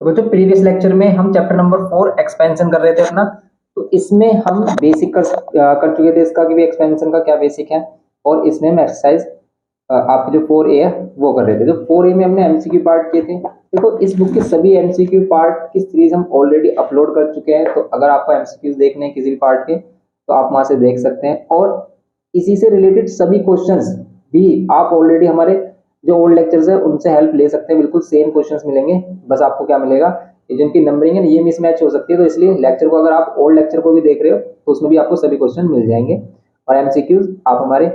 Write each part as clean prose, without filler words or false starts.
तो बच्चों previous lecture में हम चैप्टर नंबर 4 एक्सपेंशन कर रहे थे अपना। तो इसमें हम बेसिक कर चुके थे इसका कि भी एक्सपेंशन का क्या बेसिक है, और इसमें हम एक्सरसाइज आपके जो 4A है वो कर रहे थे। तो 4A में हमने एमसीक्यू पार्ट किए थे। देखो इस बुक के सभी एमसीक्यू पार्ट की सीरीज हम ऑलरेडी अपलोड कर चुके हैं, तो अगर आपको एमसीक्यूज देखने हैं किसी भी पार्ट के तो आप वहां से देख सकते हैं, और इसी से रिलेटेड सभी क्वेश्चंस भी आप ऑलरेडी हमारे जो ओल्ड लेक्चर्स है उनसे हेल्प ले सकते हैं। बिल्कुल सेम क्वेश्चंस मिलेंगे, बस आपको क्या मिलेगा, ये जिनकी नंबरिंग है ये मिसमैच हो सकती है, तो इसलिए लेक्चर को अगर आप ओल्ड लेक्चर को भी देख रहे हो तो उसमें भी आपको सभी क्वेश्चन मिल जाएंगे। और एमसीक्यूज आप हमारे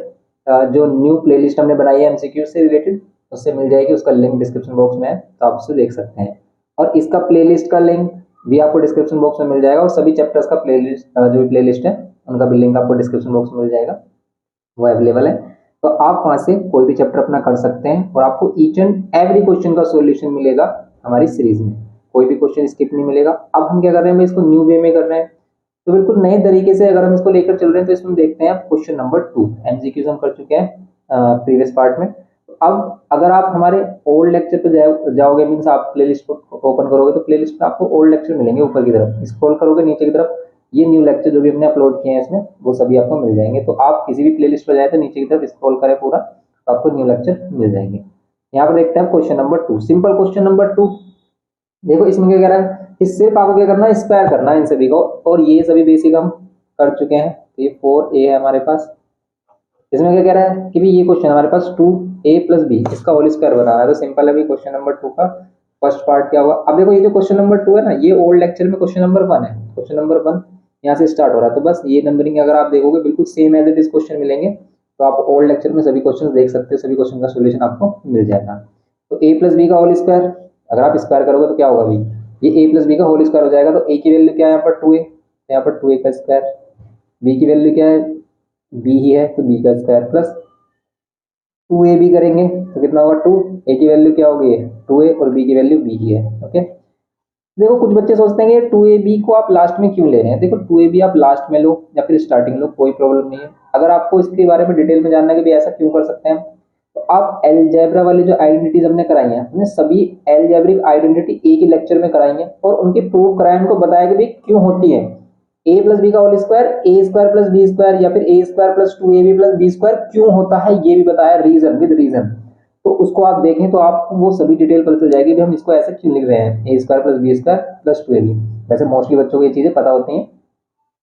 जो न्यू प्लेलिस्ट हमने बनाई है एमसीक्यू से रिलेटेड उससे मिल जाएगी, उसका लिंक डिस्क्रिप्शन बॉक्स में है तो आप उससे देख सकते हैं। और इसका प्लेलिस्ट का लिंक भी आपको डिस्क्रिप्शन बॉक्स में मिल जाएगा, और सभी चैप्टर्स का प्लेलिस्ट जो भी प्लेलिस्ट है उनका भी लिंक आपको डिस्क्रिप्शन बॉक्स में मिल जाएगा, वो अवेलेबल है। तो आप वहां से कोई भी चैप्टर अपना कर सकते हैं, और आपको ईच एंड एवरी क्वेश्चन का सॉल्यूशन मिलेगा हमारी सीरीज में, कोई भी क्वेश्चन स्किप नहीं मिलेगा। अब हम क्या कर रहे हैं, इसको न्यू वे में कर रहे हैं, तो बिल्कुल नए तरीके से अगर हम इसको लेकर चल रहे हैं तो इसमें देखते हैं क्वेश्चन नंबर 2। एमसीक्यूज हम कर चुके हैं प्रीवियस पार्ट में। अब अगर आप हमारे ओल्ड लेक्चर पे जाओगे, मीन्स आप प्लेलिस्ट ओपन करोगे तो प्लेलिस्ट में आपको ओल्ड लेक्चर मिलेंगे, ऊपर की तरफ स्क्रॉल करोगे नीचे की तरफ ये न्यू लेक्चर जो भी हमने अपलोड किए हैं इसमें वो सभी आपको मिल जाएंगे। तो आप किसी भी प्लेलिस्ट पर जाए तो नीचे की तरफ स्क्रॉल करें पूरा तो आपको न्यू लेक्चर मिल जाएंगे। यहाँ पर देखते हैं question number 2, simple question number 2। देखो इसमें क्या कह रहा है कि सिर्फ आपको क्या करना है, स्क्वायर करना है इन सभी को, और ये सभी बेसिक हम कर चुके हैं। तो ये 4A है हमारे पास। इसमें क्या कह रहा है कि भी ये क्वेश्चन हमारे पास 2A + B इसका होल स्क्वायर बनाना है। तो सिंपल है, क्वेश्चन नंबर 2 का फर्स्ट पार्ट क्या हुआ। अब देखो ये जो क्वेश्चन नंबर 2 है ना, ये ओल्ड लेक्चर में क्वेश्चन नंबर 1 है, क्वेश्चन नंबर 1 यहाँ से स्टार्ट हो रहा है। तो बस ये नंबरिंग अगर आप देखोगे बिल्कुल same as it is question मिलेंगे, तो आप ओल्ड लेक्चर में सभी क्वेश्चन देख सकते हो, सभी क्वेश्चन का सोल्यूशन आपको मिल जाएगा। तो A + B का होल स्क्वायर अगर आप स्क्वायर करोगे तो क्या होगा भाई, ये A + B का होल स्क्वायर हो जाएगा। तो A की वैल्यू क्या है यहाँ पर 2A, यहाँ पर 2A का स्क्वायर। B की वैल्यू क्या है, B ही है तो B का स्क्वायर प्लस 2AB करेंगे तो कितना होगा 2। A की वैल्यू क्या होगी 2A, और B की वैल्यू B ही है। ओके, देखो कुछ बच्चे सोचते हैं कि 2AB को आप लास्ट में क्यों ले रहे हैं। देखो 2AB आप लास्ट में लो या फिर स्टार्टिंग लो, कोई प्रॉब्लम नहीं है। अगर आपको इसके बारे में डिटेल में जानना है कि भी ऐसा क्यों कर सकते हैं, तो आप अलजेब्रा वाली जो आइडेंटिटीज हमने कराई हैं, हमने सभी अलजेब्रिक आइडेंटिटी एक ही लेक्चर में कराई हैं, और उनके प्रूव कराए, उनको बताया कि भाई क्यों होती है। A + B का होल स्क्वायर A² + B² या फिर A² + 2AB + B² क्यों होता है ये भी बताया, रीजन विद रीजन। तो उसको आप देखें तो आपको वो सभी डिटेल पता चल जाएगी भी हम इसको ऐसे क्यों लिख रहे हैं, A² + B² + 2AB। वैसे मोस्टली बच्चों को ये चीजें पता होती हैं,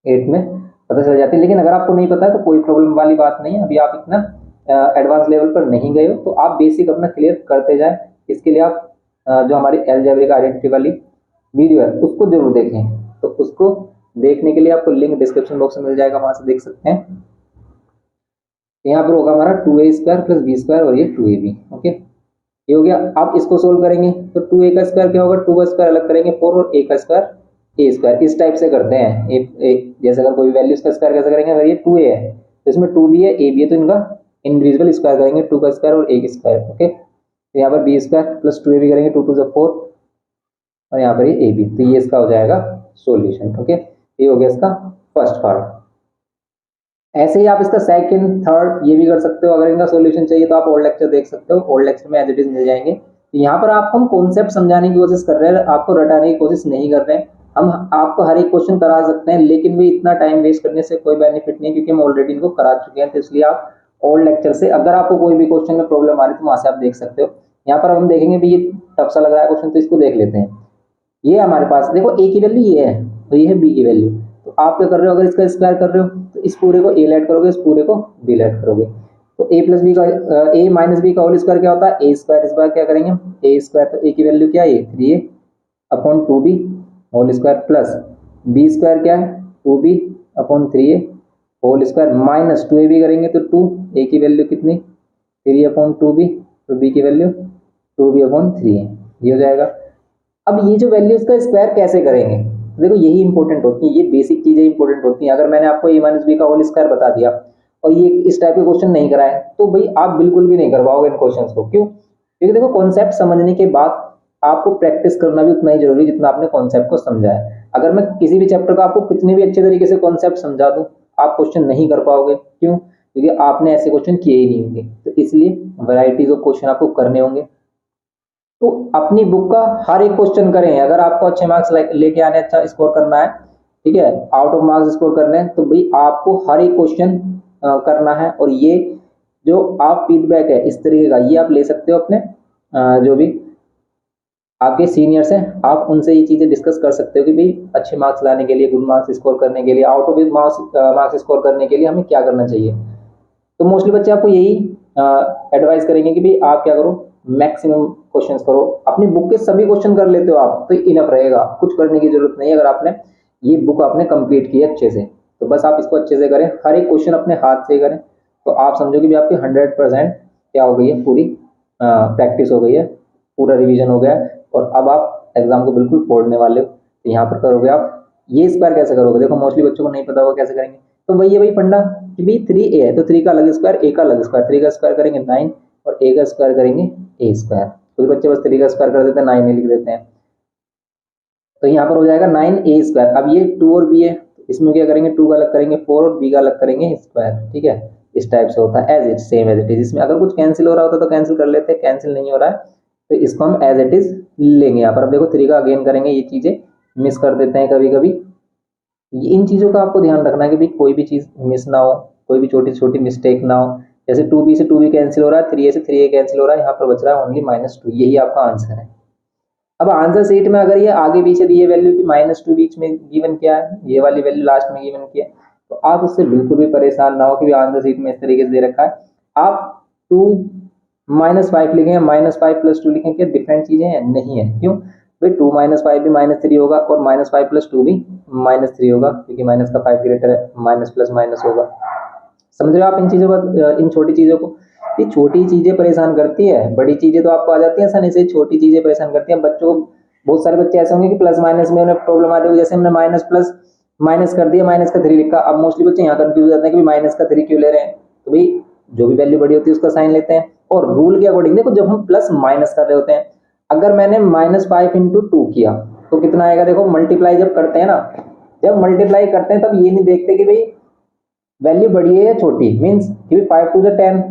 8 में पता चल जाती है, लेकिन अगर आपको नहीं पता है तो कोई प्रॉब्लम वाली बात नहीं है। अभी आप इतना एडवांस लेवल पर नहीं गए हो तो आप बेसिक अपना क्लियर करते जाए। इसके लिए आप जो हमारी अलजेब्रिक आइडेंटिटी वाली वीडियो है उसको जरूर देखें। तो उसको देखने के लिए आपको लिंक डिस्क्रिप्शन बॉक्स में मिल जाएगा, वहां से देख सकते हैं। यहाँ पर होगा हमारा 2A² + B² और ये 2AB। ओके, ये हो गया। अब इसको सोल्व करेंगे तो 2A का स्क्वायर क्या होगा, 2 का स्क्वायर अलग करेंगे 4, और A का स्क्वायर A²। इस टाइप से करते हैं। जैसे अगर कोई वैल्यू का स्क्वायर कैसे करेंगे, अगर ये 2A है तो इसमें 2B है A भी है, तो इनका इंडिविजुअल स्क्वायर करेंगे, 2 का स्क्वायर और A का स्क्वायर। ओके, तो यहाँ पर B² + 2AB करेंगे, 2 × 2 = 4, और यहाँ पर ये AB। तो ये इसका हो जाएगा सॉल्यूशन। ओके, ये हो गया इसका फर्स्ट पार्ट। ऐसे ही आप इसका सेकंड थर्ड ये भी कर सकते हो। अगर इनका सॉल्यूशन चाहिए तो आप ओल्ड लेक्चर देख सकते हो, ओल्ड लेक्चर में एज इट इज मिल जाएंगे। तो यहाँ पर आपको हम कॉन्सेप्ट समझाने की कोशिश कर रहे हैं, आपको रटाने की कोशिश नहीं कर रहे हैं। हम आपको हर एक क्वेश्चन करा सकते हैं, लेकिन भी इतना टाइम वेस्ट करने से कोई बेनिफिट नहीं, क्योंकि हम ऑलरेडी इनको करा चुके हैं। तो इसलिए आप ओल्ड लेक्चर से अगर आपको कोई भी क्वेश्चन में प्रॉब्लम आ रही है तो वहां से आप देख सकते हो। यहाँ पर हम देखेंगे भी ये टफ सा लग रहा है क्वेश्चन, तो इसको देख लेते हैं। ये हमारे पास देखो A की वैल्यू ये है, तो ये है B की वैल्यू। तो आप क्या कर रहे हो, अगर इसका स्क्वायर कर रहे हो तो इस पूरे को A लेट करोगे, इस पूरे को B लेट करोगे। तो A + B का A - B का होल स्क्वायर क्या होता है, A²। इस बार क्या करेंगे, A², तो A की वैल्यू क्या है 3A/2B whole square plus B² क्या है 2B/3A whole square minus 2AB करेंगे तो 2, A की वैल्यू कितनी 3/2B, तो B की वैल्यू 2B/3A, ये हो जाएगा। अब ये जो वैल्यूज का स्क्वायर कैसे करेंगे, देखो यही इंपॉर्टेंट होती है, ये बेसिक चीजें इंपॉर्टेंट होती हैं। अगर मैंने आपको A - B का होल स्क्वायर बता दिया और ये इस टाइप के क्वेश्चन नहीं कराए तो भाई आप बिल्कुल भी नहीं कर पाओगे इन क्वेश्चंस को। क्यों, क्योंकि देखो कॉन्सेप्ट समझने के बाद आपको प्रैक्टिस करना भी उतना ही जरूरी है जितना आपने कॉन्सेप्ट को समझा है। अगर मैं किसी भी चैप्टर का आपको कितने भी अच्छे तरीके से कॉन्सेप्ट समझा दूं, आप क्वेश्चन नहीं कर पाओगे। क्यों, क्योंकि आपने ऐसे क्वेश्चन किए ही नहीं होंगे। तो इसलिए वैरायटीज ऑफ क्वेश्चन आपको करने होंगे। तो अपनी बुक का हर एक क्वेश्चन करें। अगर आपको अच्छे मार्क्स लेके आने, अच्छा स्कोर करना है, ठीक है, आउट ऑफ मार्क्स स्कोर करने हैं, तो भाई आपको हर एक क्वेश्चन करना है। और ये जो आप फीडबैक है इस तरीके का, ये आप ले सकते हो अपने जो भी आपके सीनियर्स हैं, आप उनसे ये चीज़ें डिस्कस कर सकते हो कि भाई अच्छे मार्क्स लाने के लिए, गुड मार्क्स स्कोर करने के लिए, आउट ऑफ मार्क्स स्कोर करने के लिए हमें क्या करना चाहिए। तो मोस्टली बच्चे आपको यही एडवाइस करेंगे कि भाई आप क्या करो, मैक्सिमम क्वेश्चंस करो। अपनी बुक के सभी क्वेश्चन कर लेते हो आप तो इनफ रहेगा, कुछ करने की जरूरत नहीं है। अगर आपने ये बुक आपने कंप्लीट की है अच्छे से, तो बस आप इसको अच्छे से करें, हर एक क्वेश्चन अपने हाथ से करें, तो आप समझो कि भी आपकी 100% क्या हो गई है, पूरी प्रैक्टिस हो गई है, पूरा रिवीजन हो गया है, और अब आप एग्जाम को बिल्कुल फोड़ने वाले हो। तो यहाँ पर करोगे आप, ये स्क्वायर कैसे करोगे, देखो मोस्टली बच्चों को नहीं पता होगा कैसे करेंगे। तो वही है, वही फंडा कि भाई 3a है तो 3 का अलग स्क्वायर, a का अलग स्क्वायर, 3 का स्क्वायर करेंगे 9 और a का स्क्वायर करेंगे a स्क्वायर। कुछ बच्चे बस 3 का स्क्वायर कर देते हैं, 9 लिख देते हैं। तो यहाँ पर हो जाएगा 9a स्क्वायर। अब ये 2 और b है, इसमें क्या करेंगे, 2 का अलग करेंगे 4 और b का अलग करेंगे स्क्वायर, ठीक है। इस टाइप से होता है as it, same as it is. इसमें अगर कुछ कैंसिल हो रहा होता तो कैंसिल कर लेते हैं, कैंसिल नहीं हो रहा है तो इसको हम एज इट इज लेंगे। यहाँ पर अब देखो 3 का अगेन करेंगे, ये चीजें मिस कर देते हैं कभी कभी। इन चीज़ों का आपको ध्यान रखना है कि भाई कोई भी चीज़ मिस ना हो, कोई भी छोटी छोटी मिस्टेक ना हो। जैसे 2b से 2b कैंसिल हो रहा है, 3a से 3a कैंसिल हो रहा है, यहाँ पर बच रहा है ओनली -2, यही आपका आंसर है। अब आंसर शीट में अगर ये आगे पीछे दिए वैल्यू की -2 बीच में गिवन किया है, ये वाली वैल्यू लास्ट में गिवन किया है, तो आप उससे बिल्कुल भी परेशान ना हो कि आंसर शीट में इस तरीके से दे रखा है। आप 2 -5 लिखें या -5 + 2 लिखें, क्या डिफरेंट चीजें हैं? नहीं है। क्यों भाई, 2 - 5 भी -3 होगा और -5 + 2 भी -3 होगा, क्योंकि माइनस का 5 ग्रेटर है, माइनस प्लस माइनस होगा। समझ रहे हो आप इन चीजों पर, इन छोटी चीजों को? ये छोटी चीजें परेशान करती है, बड़ी चीजें तो आपको आ जाती है आसानी से, छोटी चीजें परेशान करती हैं बच्चों को। बहुत सारे बच्चे ऐसे होंगे कि प्लस माइनस में उन्हें प्रॉब्लम आ रही होगी, जैसे हमने माइनस प्लस माइनस कर दिया, माइनस का 3 लिखा। अब मोस्टली बच्चे यहाँ कंफ्यूज हो जाते हैं कि माइनस का 3 क्यों ले रहे हैं। तो भाई जो भी वैल्यू बड़ी होती है उसका साइन लेते हैं, और रूल के अकॉर्डिंग देखो, जब हम प्लस माइनस कर रहे होते हैं, अगर मैंने -5 × 2 किया तो कितना आएगा, देखो मल्टीप्लाई जब करते हैं ना, जब मल्टीप्लाई करते हैं तब ये नहीं देखते कि भाई वैल्यू बड़ी है या छोटी, मीन्स कि 5 × 10।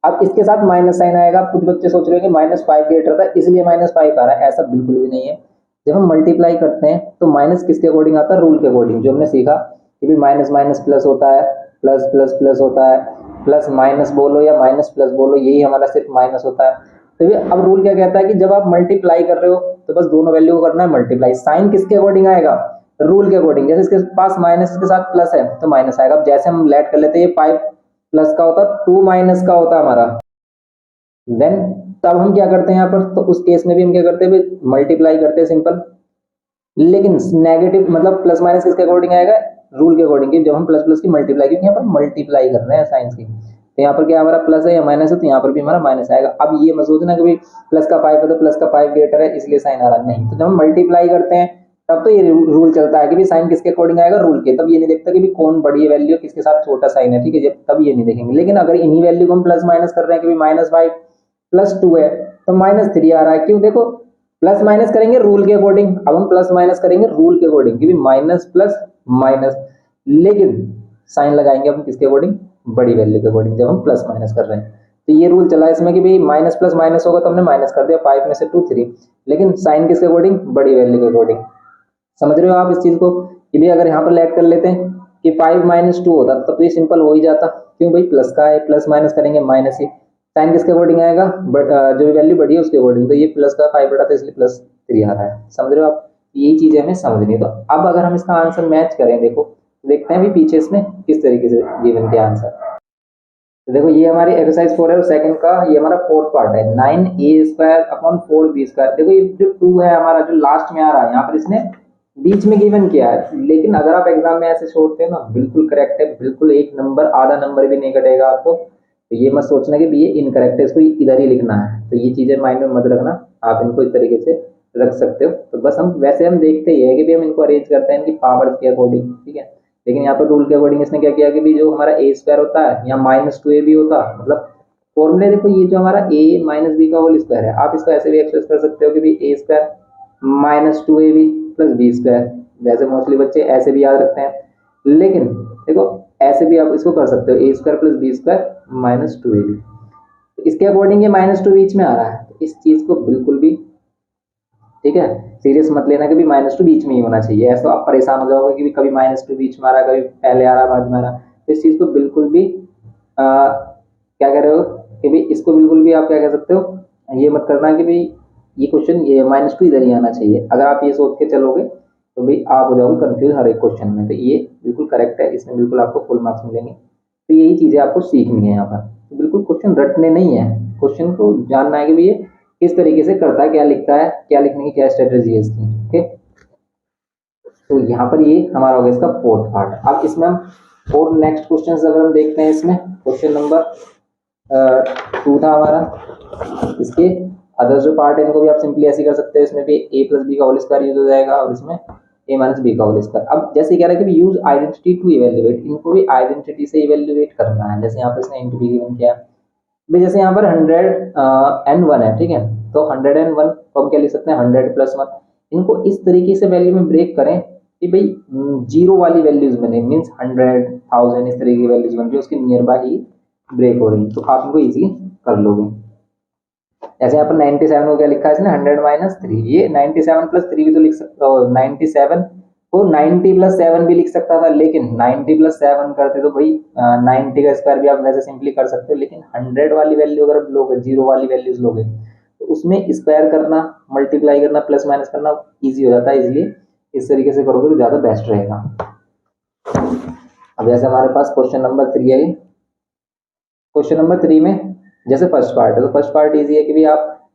अब इसके साथ माइनस साइन आएगा। कुछ बच्चे सोच रहे हैं कि -5 ग्रेटर था इसलिए -5 आ रहा है, ऐसा बिल्कुल भी नहीं है। जब हम मल्टीप्लाई करते हैं तो माइनस किसके अकॉर्डिंग आता है, रूल के अकॉर्डिंग। जो हमने सीखा कि भाई माइनस माइनस प्लस होता है, प्लस प्लस प्लस होता है, प्लस माइनस बोलो या माइनस प्लस बोलो, यही हमारा सिर्फ माइनस होता है। तो ये अब रूल क्या कहता है कि जब आप मल्टीप्लाई कर रहे हो तो बस दोनों वैल्यू को करना है मल्टीप्लाई। साइन किसके अकॉर्डिंग आएगा, रूल के अकॉर्डिंग। जैसे इसके पास माइनस के साथ प्लस है तो माइनस आएगा। अब जैसे हम लेट कर लेते हैं, ये 5 प्लस का होता, 2 माइनस का होता हमारा, देन तब हम क्या करते हैं यहाँ पर, तो उस केस में भी हम क्या करते हैं, मल्टीप्लाई करते हैं सिंपल। लेकिन नेगेटिव मतलब प्लस माइनस किसके अकॉर्डिंग आएगा, रूल के अकॉर्डिंग। जब हम प्लस प्लस की मल्टीप्लाई, क्योंकि यहाँ पर मल्टीप्लाई कर रहे हैं साइंस की, तो यहाँ पर क्या हमारा प्लस है या माइनस है, तो यहाँ पर भी हमारा माइनस आएगा। अब ये मत सोचना कि प्लस का 5 है तो प्लस का 5 ग्रेटर है इसलिए साइन आ रहा, नहीं। तो जब हम मल्टीप्लाई करते हैं तब तो ये रूल चलता है कि साइन किसके अकॉर्डिंग आएगा, रूल के। तब ये नहीं देखता कि कौन बड़ी वैल्यू किसके साथ छोटा साइन है, ठीक है, तब ये नहीं देखेंगे। लेकिन अगर इन्हीं वैल्यू को हम प्लस माइनस कर रहे हैं कि -5 + 2 है तो -3 आ रहा है, क्यों, देखो प्लस माइनस करेंगे रूल के अकॉर्डिंग। अब हम प्लस माइनस करेंगे रूल के अकॉर्डिंग, कि माइनस प्लस माइनस, लेकिन साइन लगाएंगे हम किसके अकॉर्डिंग, बड़ी वैल्यू के अकॉर्डिंग, जब हम प्लस माइनस कर रहे हैं। तो ये रूल चला इसमें कि भाई माइनस प्लस माइनस होगा तो हमने माइनस कर दिया, 5 में से 2 3, लेकिन साइन किसके अकॉर्डिंग, बड़ी वैल्यू के अकॉर्डिंग। समझ रहे हो आप इस चीज को, कि भाई अगर यहाँ पर लेट कर लेते हैं कि 5 - 2 होता तब तो ये सिंपल हो ही जाता। क्यों भाई, प्लस का है, प्लस माइनस करेंगे माइनस ही, साइन किसके अकॉर्डिंग आएगा, जो वैल्यू बढ़ी है उसके अकॉर्डिंग। तो ये प्लस का 5 बटा था इसलिए +3 आ रहा है। समझ रहे हो आप, यही चीजें हमें समझनी है। तो अब अगर हम इसका आंसर मैच करें, देखो देखते हैं भी पीछे इसमें किस तरीके से गिवन किया आंसर। तो देखो ये हमारी एक्सरसाइज 4 है और सेकंड का ये हमारा फोर्थ पार्ट है, 9a² / 4b²। देखो ये जो 2 है हमारा, जो लास्ट में आ रहा है, यहाँ पर इसने बीच में गिवन किया है। लेकिन अगर आप एग्जाम में ऐसे छोड़ते हैं ना, बिल्कुल करेक्ट है, बिल्कुल 1 नंबर, आधा नंबर भी नहीं कटेगा आपको। तो ये मत सोचना कि ये इनकरेक्ट है, इसको इधर ही लिखना है। तो ये चीजें माइंड में मत रखना, आप इनको इस तरीके से रख सकते हो। तो बस हम वैसे हम देखते ही है कि भी हम इनको अरेंज करते हैं इनकी पावर्स के अकॉर्डिंग, ठीक है। लेकिन यहाँ पर रूल के अकॉर्डिंग इसने क्या किया कि भी जो हमारा a² होता है यहाँ -2a भी होता, मतलब फॉर्मूले देखो, ये जो हमारा a - b का होल स्क्वायर है, आप इसको ऐसे भी एक्सप्रेस कर सकते हो कि भी a² - 2ab + b²। वैसे मोस्टली बच्चे ऐसे भी याद रखते हैं, लेकिन देखो ऐसे भी आप इसको कर सकते हो, a² + b² - 2ab। तो इसके अकॉर्डिंग ये -2 बीच में आ रहा है, तो इस चीज को बिल्कुल भी, ठीक है, सीरियस मत लेना कि भी -2 बीच में ही होना चाहिए। ऐसा आप परेशान हो जाओगे कि भी कभी -2 बीच में आ रहा है, कभी पहले आ रहा है, बाद में आ रहा है। तो इस चीज को बिल्कुल भी क्या कह रहे हो कि भाई इसको बिल्कुल भी आप क्या कह सकते हो, ये मत करना कि भाई ये क्वेश्चन ये -2 इधर ही आना चाहिए। अगर आप ये सोच के चलोगे तो भाई आप हो जाओगे कंफ्यूज हर एक क्वेश्चन में। तो ये बिल्कुल करेक्ट है, इसमें बिल्कुल आपको फुल मार्क्स मिलेंगे। तो यही चीजें आपको सीखनी है यहाँ पर। तो बिल्कुल क्वेश्चन रटने नहीं है, क्वेश्चन को जानना है कि भाई ये किस तरीके से करता है, क्या लिखता है, क्या लिखने की क्या स्ट्रेटेजी है इसकी। ओके, तो यहाँ पर ये हमारा हो गया इसका फोर्थ पार्ट। अब इसमें हम और नेक्स्ट क्वेश्चन अगर हम देखते हैं, इसमें क्वेश्चन नंबर 2 था हमारा। इसके अदर जो पार्ट है इनको भी आप सिंपली ऐसे कर सकते हैं। इसमें भी a प्लस बी का होल स्क्वायर यूज हो जाएगा और इसमें a माइनस बी का होल स्क्वायर। अब जैसे कह रहा है कि यूज आइडेंटिटी टू इवेल्युएट, इनको भी आइडेंटिटी से इवेल्युएट करना है। जैसे यहाँ पर इसने इंटू बी गिवन किया भाई, जैसे यहाँ पर 100 and 1 है, ठीक है, तो 101 को हम क्या लिख सकते हैं 100 प्लस 1। इनको इस तरीके से वैल्यू में ब्रेक करें कि भाई जीरो वाली वैल्यूज बने, मीन्स 100, 1000 इस तरीके की वैल्यूज बन रही है, उसके नियर बाय ही ब्रेक हो रही है, तो आप इनको इजीली कर लोगे। जैसे यहाँ पर 97 को क्या लिखा है इसने 100-3, ये 97 प्लस 3 भी तो लिख सकते हो, 97 को 90 प्लस 7 भी लिख सकता था, लेकिन 90 प्लस 7 करते तो भाई 90 का स्क्वायर भी आप वैसे सिंपली कर सकते हो, लेकिन 100 वाली वैल्यू अगर लोगे, जीरो वाली वैल्यूज लोगे, तो उसमें स्क्वायर करना, मल्टीप्लाई करना, प्लस माइनस करना ईजी हो जाता है, इसलिए इस तरीके से करोगे तो ज़्यादा बेस्ट रहेगा। अब जैसे हमारे पास क्वेश्चन नंबर 3 है, क्वेश्चन नंबर 3 में जैसे फर्स्ट पार्ट है, तो फर्स्ट पार्ट इजी है कि भी आप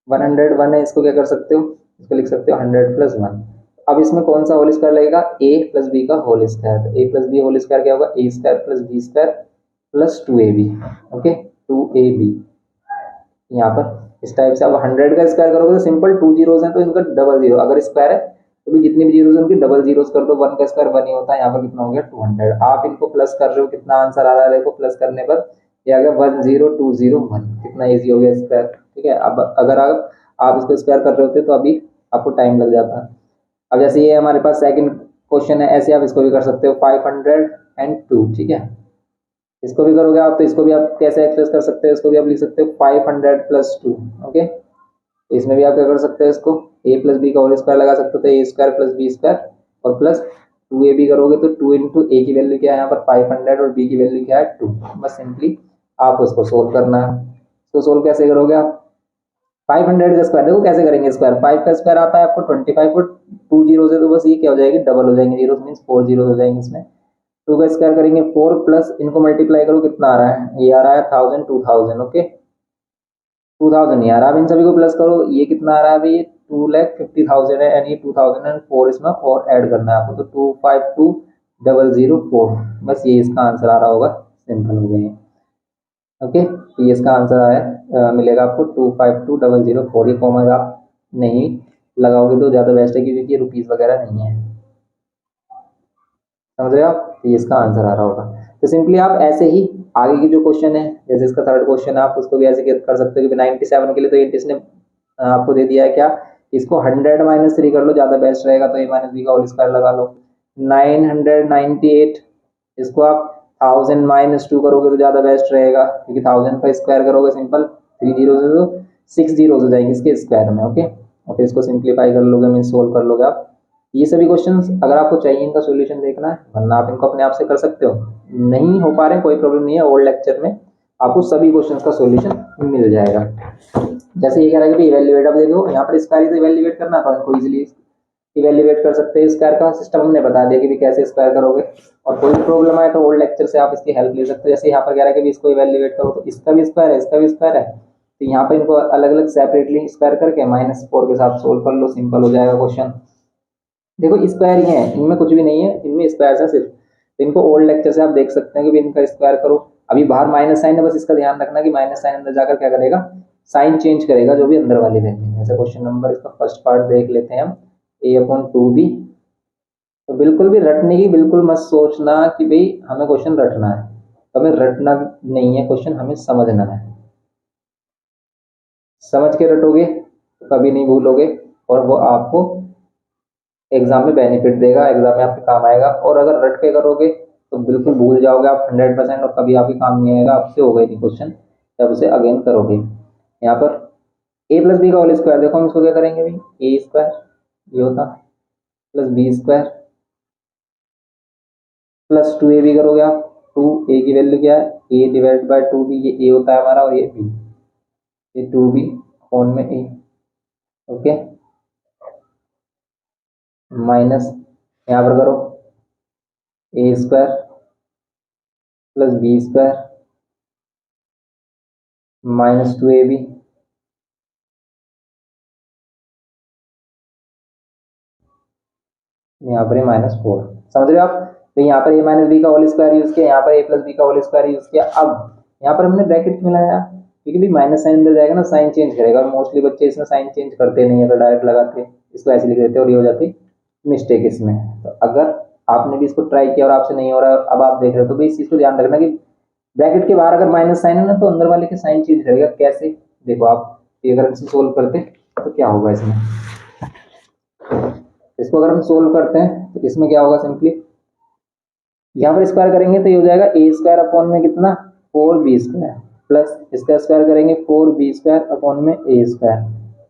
101 है, इसको क्या कर सकते हो, इसको लिख सकते हो 100 प्लस 1। अब इसमें कौन सा होल स्क्वायर लगेगा, a प्लस बी का होल स्क्वायर। तो a plus B whole square क्या होगा, a square plus B square plus 2ab। Okay, 2ab यहाँ पर इस टाइप से। अब 100 का स्क्वायर करोगे तो सिंपल 2 जीरोस हैं तो इनका डबल जीरो, अगर स्क्वायर है तो भी जितनी भी जीरोस हैं उनकी डबल जीरोस कर दो, 1 का स्क्वायर 1 ही होता है। यहाँ पर कितना हो गया 200। आप इनको प्लस कर रहे हो, कितना आंसर आ रहा है देखो, प्लस करने पर ये आ गया 10201, कितना ईजी हो गया स्क्वायर। ठीक है, अब अगर आप इसको स्क्वायर कर रहे होते तो अभी आपको टाइम लग जाता। अब जैसे ये हमारे पास सेकंड क्वेश्चन है, ऐसे आप इसको भी कर सकते हो 502। ठीक है, इसको भी करोगे आप तो इसको भी आप कैसे एक्सप्रेस कर सकते हो, इसको भी आप लिख सकते हो 500 प्लस 2। ओके, इसमें भी आप क्या कर सकते हो, इसको a प्लस बी का होल स्क्वायर लगा सकते हो, तो ए स्क्वायर प्लस बी स्क्वायर और प्लस 2ab करोगे तो 2 इंटू ए की वैल्यू क्या है यहाँ पर 500 और b की वैल्यू क्या है 2। बस सिंपली आपको इसको सोल्व करना है। इसको सोल्व कैसे करोगे आप, 500 का स्क्वायर देखो कैसे करेंगे, स्क्वायर 5 का स्क्वायर आता है आपको 25 और 2 जीरो से तो बस ये क्या हो जाएगी, डबल हो जाएंगे जीरो, मीन्स 4 जीरो हो जाएंगे। इसमें 2 का स्क्वायर करेंगे 4 प्लस इनको मल्टीप्लाई करो, कितना आ रहा है, ये आ रहा है 1000 2000। ओके, 2000 नहीं आ रहा, अब इन सभी को प्लस करो, ये कितना आ रहा है भाई, 2,50,000 है, एंड ये 2004 इसमें और ऐड करना है आपको, तो 252004, बस ये इसका आंसर आ रहा होगा। सिंपल हो गया। ओके, तो ये इसका आंसर आया मिलेगा आपको 252004। ये कॉमन आप नहीं लगाओगे तो ज़्यादा बेस्ट है, क्योंकि ये रुपीज़ वगैरह नहीं है, समझ रहे हो आप, तो ये इसका आंसर आ रहा होगा। तो सिंपली आप ऐसे ही आगे की जो क्वेश्चन है, जैसे इसका थर्ड क्वेश्चन है, आप उसको भी ऐसे कर सकते हो कि 97 के लिए तो इंटिस ने आपको दे दिया है क्या, इसको 100-3 कर लो, ज़्यादा बेस्ट रहेगा, तो a माइनस बी का होल स्क्वायर लगा लो। 998, इसको आप 1000-2 करोगे तो ज़्यादा बेस्ट रहेगा, क्योंकि 1000 का स्क्वायर करोगे सिंपल 3 जीरो से तो 6 जीरो हो जाएंगे इसके स्क्वायर में। ओके, और फिर इसको सिंप्लीफाई कर लोगे, मीन सोल्व कर लोगे आप। ये सभी क्वेश्चंस अगर आपको चाहिए इनका सॉल्यूशन देखना है, वरना आप इनको अपने आप से कर सकते हो, नहीं हो पा रहे कोई प्रॉब्लम नहीं है, ओल्ड लेक्चर में आपको सभी क्वेश्चंस का सॉल्यूशन मिल जाएगा। जैसे ये कह रहा है कि इवेल्युएट, अब देखो यहाँ पर स्क्वायर तो इवेल्युएट करना था, इनको इजीली इवेल्युएट कर सकते हैं। स्क्वायर का सिस्टम हमने बता दिया कि भी कैसे स्क्वायर करोगे, और कोई भी प्रॉब्लम आए तो ओल्ड लेक्चर से आप इसकी हेल्प ले सकते हो। जैसे यहाँ पर कह रहा है कि इसको इवेल्युएट करो, तो इसका भी स्क्वायर है, इसका भी स्क्वायर है, तो यहाँ पर इनको अलग अलग सेपरेटली स्क्वायर करके -4 के साथ सोल्व कर लो, सिंपल हो जाएगा क्वेश्चन। देखो स्क्वायर ही है, इनमें कुछ भी नहीं है, इनमें स्क्वायर है सिर्फ, तो इनको ओल्ड लेक्चर से आप देख सकते हैं कि इनका स्क्वायर करो। अभी बाहर माइनस साइन है, बस इसका ध्यान रखना कि माइनस साइन अंदर जाकर क्या करेगा, साइन चेंज करेगा जो भी अंदर वाली वैल्यू है। जैसे क्वेश्चन नंबर इसका फर्स्ट पार्ट देख लेते हैं हम, a/2b। तो बिल्कुल भी रटने की बिल्कुल मत सोचना कि भाई हमें क्वेश्चन रटना है, हमें रटना नहीं है क्वेश्चन, हमें समझना है। समझ के रटोगे तो कभी नहीं भूलोगे, और वो आपको एग्जाम में बेनिफिट देगा, एग्जाम में आपके काम आएगा। और अगर रट के करोगे तो बिल्कुल भूल जाओगे आप 100%, और कभी आपके काम नहीं आएगा, आपसे होगा ही नहीं क्वेश्चन। जब उसे अगेन करोगे। यहाँ पर ए प्लस बी का होल स्क्वायर, देखो हम इसको क्या करेंगे भाई, ए स्क्वायर ये होता plus B square plus 2ab करोगे आप, 2a की वैल्यू क्या है, a डिवाइड बाय 2b, ये a होता है हमारा और ये b, ये 2b फोन में a, ओके, माइनस यहाँ पर करो a square plus B square minus 2ab, यहाँ पर -4, समझ रहे हो आप। तो यहाँ पर a माइनस बी का होल स्क्वायर यूज किया, यहाँ पर a प्लस बी का होल स्क्वायर यूज किया। अब यहाँ पर हमने ब्रैकेट क्यों लगाया, क्योंकि भी माइनस साइन अंदर जाएगा ना, साइन चेंज करेगा, और मोस्टली बच्चे इसमें साइन चेंज करते नहीं, अगर डायरेक्ट लगाते इसको ऐसे लिख देते और ये हो जाती मिस्टेक इसमें। तो अगर आपने भी इसको ट्राई किया और आपसे नहीं हो रहा, अब आप देख रहे हो, तो भाई इस चीज को ध्यान रखना कि ब्रैकेट के बाहर अगर माइनस साइन है ना, तो अंदर वाले के साइन चेंज करेगा। कैसे, देखो आप, ये अगर इसे सोल्व करते तो क्या होगा इसमें, इसको अगर हम सोल्व करते हैं तो इसमें क्या होगा, सिंपली यहाँ पर स्क्वायर करेंगे तो ये हो जाएगा ए स्क्वायर अपॉन में कितना 4b स्क्वायर, प्लस इसका स्क्वायर करेंगे 4b स्क्वायर अपॉन में ए स्क्वायर,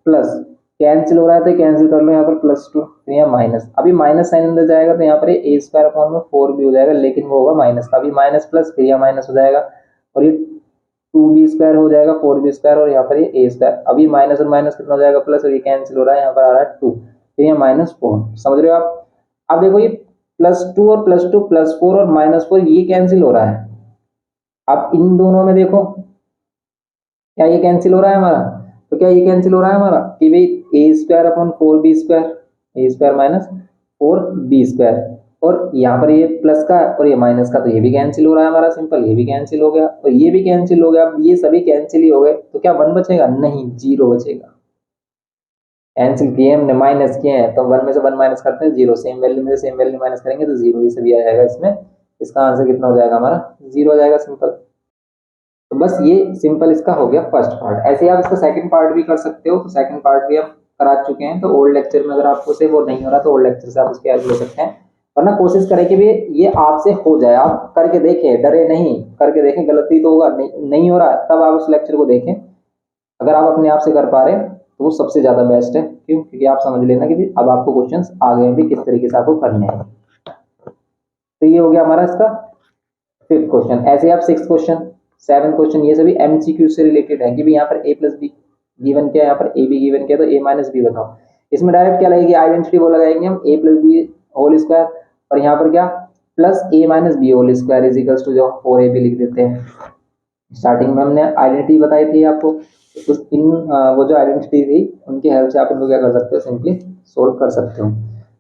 प्लस कैंसिल हो रहा है तो कैंसिल कर लो यहाँ पर +2, तो यहाँ माइनस, अभी माइनस साइन अंदर जाएगा तो यहाँ पर ए स्क्वायर अपॉन में 4b हो जाएगा, लेकिन वो होगा माइनस का, अभी माइनस प्लस फिर यहाँ माइनस हो जाएगा, और ये 2b स्क्वायर हो जाएगा 4b स्क्वायर, और यहाँ पर ये ए स्क्वायर, अभी माइनस और माइनस कितना हो जाएगा प्लस, और ये कैंसिल हो रहा है, यहाँ पर आ रहा है 2, फिर यहाँ -4, समझ रहे हो आप। अब देखो ये +2 और +2 +4 और -4 ये कैंसिल हो रहा है। अब इन दोनों में देखो क्या ये कैंसिल हो रहा है हमारा, तो क्या ये कैंसिल हो रहा है हमारा कि भाई ए स्क्वायर अपॉन 4b स्क्वायर, ए स्क्वायर माइनस 4b स्क्वायर, और यहाँ पर ये प्लस का और ये माइनस का, तो ये भी कैंसिल हो रहा है हमारा, सिंपल, ये भी कैंसिल हो गया और ये भी कैंसिल हो गया। अब ये सभी कैंसिल ही हो गए, तो क्या 1 बचेगा, नहीं 0 बचेगा। कैंसिल किए हमने, माइनस किए हैं, तो 1 में से 1 माइनस करते हैं 0, सेम वैल्यू में से सेम वैल्यू माइनस करेंगे तो 0 ही सभी आ जाएगा इसमें। इसका आंसर कितना हो जाएगा हमारा, 0 हो जाएगा, सिंपल। तो बस ये सिंपल इसका हो गया फर्स्ट पार्ट। ऐसे ही आप इसका सेकंड पार्ट भी कर सकते हो, तो सेकंड पार्ट भी हम करा चुके हैं, तो ओल्ड लेक्चर में अगर आपको से वो नहीं हो रहा तो ओल्ड लेक्चर से आप उसकी हेल्प ले सकते हैं, वरना कोशिश करें कि भी ये आपसे हो जाए, आप करके देखें, डरे नहीं, करके देखें, गलती तो होगा, नहीं हो रहा तब आप उस लेक्चर को देखें। अगर आप अपने आप से कर पा रहे हैं तो वो सबसे ज्यादा बेस्ट है, क्यों, क्योंकि आप समझ लेना कि भी अब आपको क्वेश्चंस आ गए भी किस तरीके से आपको करने हैं। तो ये हो गया हमारा इसका 5th क्वेश्चन। ऐसे आप 6th क्वेश्चन, 7th क्वेश्चन, ये सभी एमसीक्यू से रिलेटेड है कि भी यहाँ पर a प्लस बी गिवन क्या है, यहाँ पर ए बी गिवन क्या है, तो a माइनस बी बताओ। इसमें डायरेक्ट क्या लगेगी, आइडेंटिटी वो लगाएंगे हम, a plus B whole square, और यहाँ पर क्या plus a minus B whole square is equals to, जो 4ab लिख देते हैं। स्टार्टिंग में हमने आइडेंटिटी बताई थी आपको, उस इन वो जो आइडेंटिटी थी उनकी हेल्प से आप इनको क्या कर सकते हो, सिंपली सोल्व कर सकते हो।